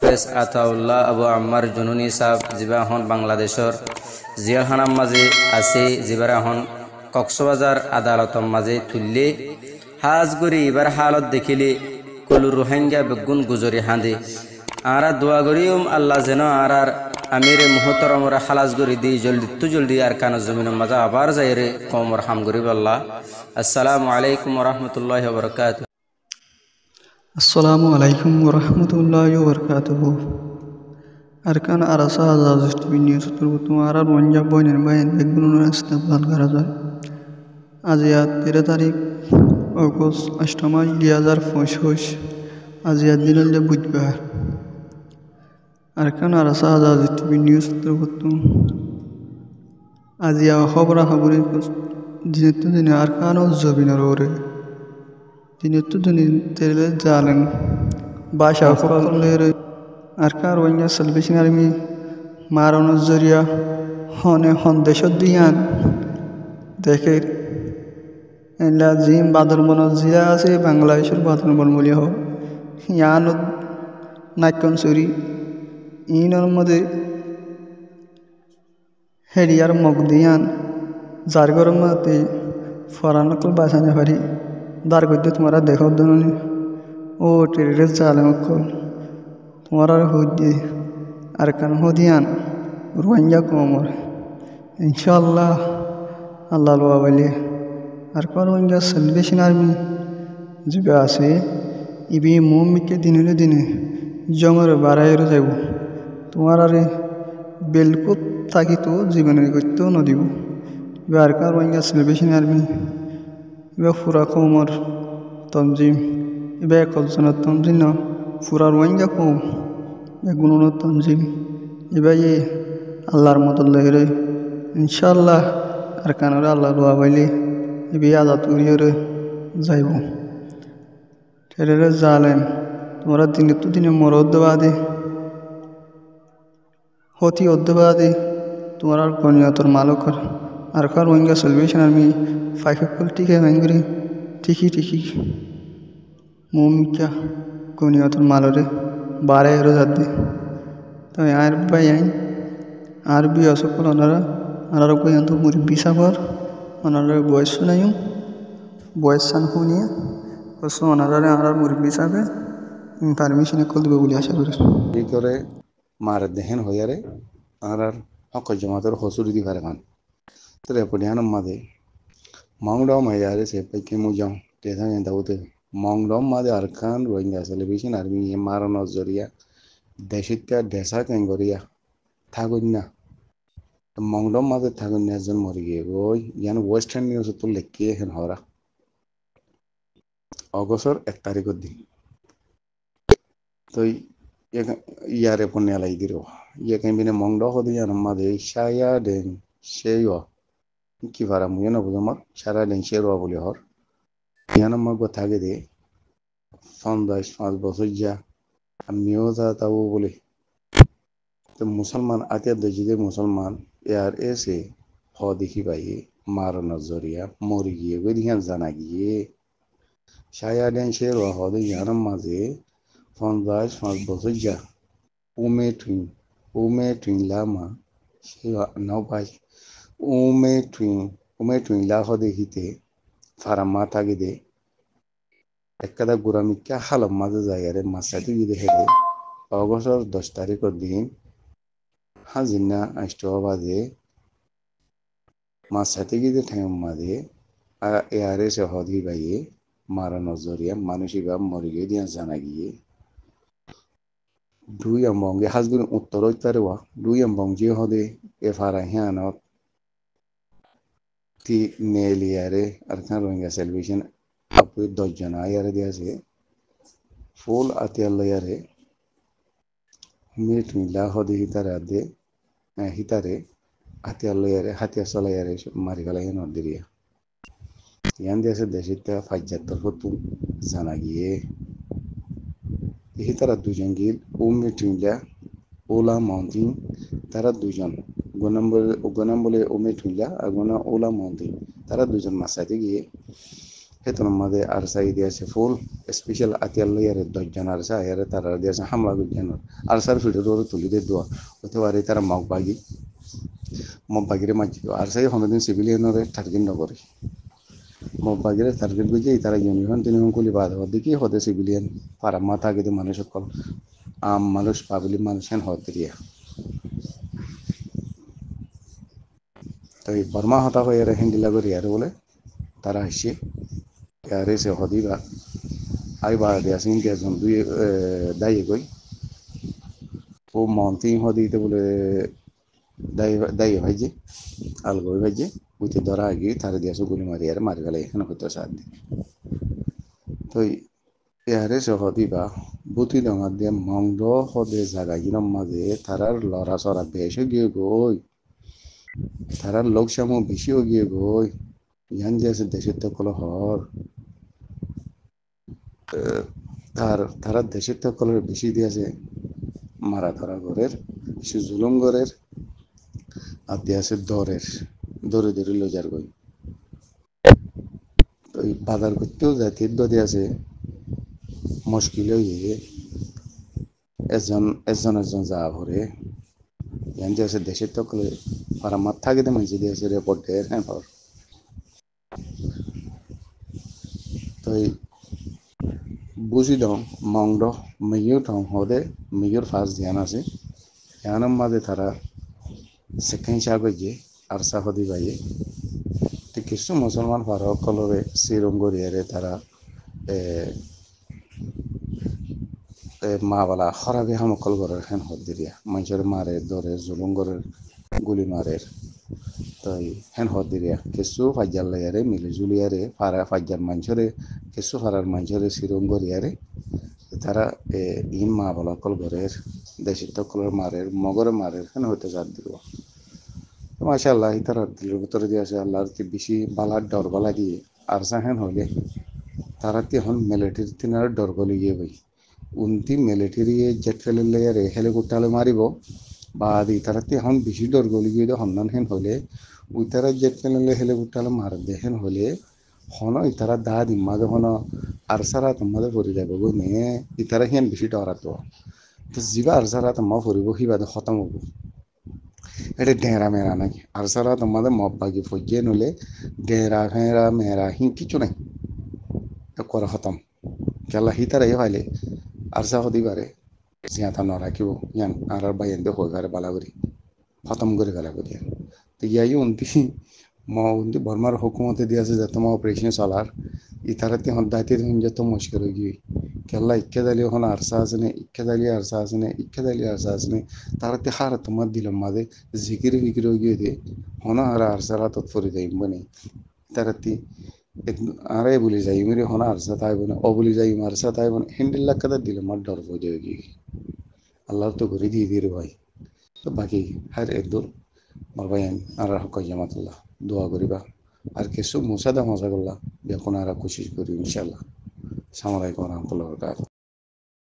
হাফেজ আতাউল্লাহ আবু আম্মার জুনুনি সাহেব যিবা হন বাংলাদেশর জিয়াখানার মাঝে আছে, যিবারা হন কক্সবাজার আদালতর মাঝে তুললে হাজ করি এবার হালত দেখিলে কলু রোহিঙ্গা বেগুন গুজরি হাঁদে আরা দোয়া করিম আল্লাহ যেন আর আমিরে মুহতরমরা খালাস করি দিই জলদি আর কান জমিনের মাঝে আবার যাই রে কমর হাম করিব আল্লাহ। আসসালামু আলাইকুম রহমতুল্লাহ বরকাত। আসসালামু আলাইকুম ওরহমতুল্লাহি ওবরকাতুহু। আরকান আরাসা আজাজ টিভি নিউজ তোমারা রঞ্জা বইনের বাইন বেগুন ইস্তেকবাল করা যায়। আজ 13 তারিখ অগস্ট 8 মাস 2025। আজ দিন হল বুধবার। আরকান আরাসা আজাজ টিভি নিউজ আজ খবরা খবরের দিনে আরকান জবিনের ওরে দিনে তেলে জালেন বাসা সকলের আরকান রোহিঙ্গা সালভেশন আর্মি মারানোর জরিয়া হনে সন্দেশ দিয়ান দেখে এলা জিম বাদরবন জিয়া আছে বাংলাদেশের বাদরবন বলি হোক ইয়ান নাক্যন চুরি ইনর মধ্যে হেরিয়ার মগ দিয়ান যার গরমতে ফরানকল বাঁচানো পারি দার গদ্যে তোমারা দেখো দনি ও টেরিস জালেম কল তোমার হুদ্যে আর কান হুদিয়ান রোহিঙ্গা কমর ইনশাআল্লাহ আল্লাহ বলে আর কোন রোহিঙ্গা সালভেশন আর্মি যুগে আছে ইবি মুমিকে দিনে জমর বাড়াইর যাব তোমার আরে বেলকুত থাকি তো জীবনের করতেও নদীব আর কোন রোহিঙ্গা সালভেশন আর্মি এবার ফুরা কমর তঞ্জিম এবার একজনের তঞ্জিম না ফুরা রোহিঙ্গা কম বেগুন তঞ্জিম এবার আল্লাহর মতো লেগে ইনশাআল্লাহ আর কানরে আল্লাহ লোয়া বাইলে এবার আজাদ করিয়ে যাইব ঠেরে জালেন তোমরা দিনে মর অদ্যবাদে হতি অদ্যবাদে তোমার গণিয়তর মালকর আর কার রোহিঙ্গা সালভেশন আর্মি ফাইকল টিকে ভাঙ্গুরি ঠিকই মুমিকা গণিয়তর মালরে বারে যাতে তো আর ভাই আর বি সকল ওনারা কইন্ত মুরব্বী সাগর ওনারা বয়স শুনাইম বয়স সান শুনিয়ে বসো ওনারা আর মুরব্বী সাহেবে পারমিশন কল দেবে বলে আশা করি এই করে মার দেহেন হইয়ারে আর হক জমাতের হসুরি দি পারে খান তোরে পড়িয়ান মাদে মংডম হইয়ারে সে পাইকে মুজাম তেথা দাউতে মংডম মাদে আরকান রোহিঙ্গা সালভেশন আর্মি মারন জরিয়া দেশিকা দেশা কেঙ্গরিয়া থাকুন না মংডম মাঝে থাকুন না একজন মরে গিয়ে ওই ইয়ান ওয়েস্টার্ন নিউজ তো লেখিয়ে হেন হরা অগস্টর 1 তারিখের দিন তো ইয়ারে পণ্য লাই দিল ইয়ে কেমিনে মংড হতে জান মাঝে সায়া দেন সেই কি ভাড়া মুয়ে নব তোমার সারা দেন সে রোয়া বলে হর ইয়ান মগ থাকে দে 5 বছর যা আমিও যা তাও বলে তো মুসলমান আতিয়া দজিদে মুসলমান ইয়ার এসে হ দেখি পাই মার নজরিয়া মরি গিয়ে বেদিয়ান জানা গিয়ে সায়া দেন সে রোয়া হদে ইয়ার মাঝে 5 বছর যা উমে টুইন লামা সে নাও পাই উমে টুইন লা হদে হিতে ফারামা থাকে দে একটা গুরামিকা হালম মাঝে জায়গারে মাসাটি গিয়ে হেঁটে অগস্টর 10 তারিখের দিন হাজিনা আষ্টবাদে মাসাটি গিয়ে ঠেম মাদে এয়ারে সে হদি বাইয়ে মারা নজরিয়া মানুষিবা মরি গিয়ে দিয়া জানা গিয়ে 2 অম্বঙ্গে হাজগুন উত্তর উত্তরে ওয়া 2 অম্বং যে হদে এ ফারা হিয়ানত তি নেলিয়ারে আর খান রোহিঙ্গা সালভেশন আপু 10 জন আয়ারে দিয়েছে ফুল আতিয়ারে মেট মিলা হদে হিতারে আতিয়ারে হাতিয়া চলাইয়ারে মারি গেলাই নদিরিয়া ইয়ান দিয়েছে দেশিতা 75 ফটু জানা গিয়ে তারা 2 জন গিল উমেটুইলা ওলা মাউন্টেন তারা 2 জন গনাম বলে উমেটুইলা আর ওলা মাউন্টেন তারা 2 জন মাসাতে গিয়ে হেতন মাঝে আরসা দিয়ে আছে ফুল স্পেশাল আতিয়াল ইয়ারে 10 জন আরসা ইয়ারে তারা দিয়ে আছে হামলা করছেন আরসার ভিডিও তুলি দিয়ে দোয়া হতে পারে তারা মগবাগিরে মাঝি আরসাই হমেদিন সিভিলিয়ানরে টার্গেট নগরে মগবাগিরে টার্গেট বুঝে তারা ইউনিয়ন তিনিয়ন কুলি বাদ দেখি হতে সিভিলিয়ান পারা মাথা গেতে মানুষ সকল আম মানুষ পাবলিক মানুষ হেন হতে দিয়া তো এই বর্মা হতা হয়ে এরা হিন্দিলা করি আর বলে তারা আসছে ইয়ারে সে হদিবা আইবা দেয়া সিং কে জন দুই দাইয়ে কই ও মন্তি হদিতে বলে দাইয়ে ভাইজে আলগই ভাইজে উইতে ধরা আগে তারে দিয়া গুলি মারি আর মারি গেলে এখানে হইতো সাথ তো ইয়ারে সে হদিবা বুতি ডঙা দিয়ে মংড হদে জায়গা গিরম মাঝে তারার লড়া চড়া বেশে গিয়ে গই তারার লোক সামু বেশিও গিয়ে গই ইয়ান যে আছে দেশের তো কল হর তারা দেশের তো কলের বেশি দিয়েছে মারা ধরা ঘরের বেশি জুলুম ঘরের আর দিয়েছে দরের দরে দরে লজার গই তো এই বাজার করতেও জাতির দরে আছে মুশকিল হয়ে একজন যা ভরে ইয়ান যে আছে দেশের তো কলে পারা মাথা গেতে মাইছে দিয়েছে রেপোর্ট দেয় হ্যাঁ তো বুঝি দং মংড মেয়র ঠং হদে মেয়র ফার্স্ট ধ্যান আছে ধ্যানের মাঝে তারা সেকেন্ড সাগর যে আরসা হদি বাইয়ে তো কিছু মুসলমান ফারক কলরে সিরম গড়িয়ারে তারা মা বালা খরাবে হামকল গড়ের হেন হদি দিয়া মানুষের মারে ধরে জুলুম গড়ের গুলি মারের তাই হেন হদি দিয়া কিছু ফাইজার লাইয়ারে মিলি জুলিয়ারে ফারা ফাইজার মানুষরে কিছু ফারার মানুষরে সিরম গড়িয়ারে তারা ইন মা বালা কল ঘরের দেশের তকলের মারের মগরে মারের হেন হইতে জাত দিব মাশাআল্লাহ তারা দিলের ভিতরে দিয়ে আছে আল্লাহর কি বেশি বালার ডর বালা দিয়ে আর হেন হলে তারা কি এখন মিলিটারি তিনার ডর গলি গিয়ে বই উনতি মিলিটারি জেট ফেলে লেয়ারে হেলিকপ্টারে মারিব বা দি তারা কি এখন বেশি ডর গলি গিয়ে হন্নান হেন হলে ওই তারা জেট ফেলে হেলিকপ্টারে মার দেখেন হলে হন ইতারা দা দিমাগে হন আর সারা তোমাদের পরি যাবে গো নে ইতারা হেন বেশি ডরাতো তো যিবা আর সারা তোমা পরিব হিবাদে খতম হব এটা ডেরা মেরা নাকি আর সারা তোমাদের মব্বাগি ফজিয়ে নলে ডেরা ফেরা মেরা হিং কিছু নাই করা খতম খেলা হিতারাই হইলে আর সা হদি পারে সিয়াতা ন রাখিব ইয়ান আর বাইন দে হই পারে বালা করি খতম করে গেলা করি তো ইয়াই উন্তি বর্মার হুকুমতে দিয়েছে যে তোমার অপারেশন চলার ইতারাতে হন দায়িত্ব দিন যত মুশকিল হয়ে গিয়ে কেলা ইচ্ছা দালি হন আরসা আছে না ইচ্ছা দালি আরসা আছে না ইচ্ছা দালি আরসা আছে না তারাতে হার তোমার দিলাম মাঝে জিকির বিকির হয়ে গিয়ে দে হন আর আরসারা তৎপরি যাই মানে তারাতে আরে বলি যাই মেরে হন আরসা তাই বোনা ও বলি যাই আরসা তাই বোনা হিন্দিল্লা কাদা দিলাম আর ডর হয়ে গিয়ে আল্লাহ তো ঘুরে দিয়ে দিয়ে ভাই তো বাকি হার একদম বাবাইন আর হক জামাতুল্লাহ দোয়া করিবা আর কিছু মুসাদা মজা করলা যখন আর কোশিশ করি ইনশাল্লাহ সালামালাইকুম রহমতুল্লাহ।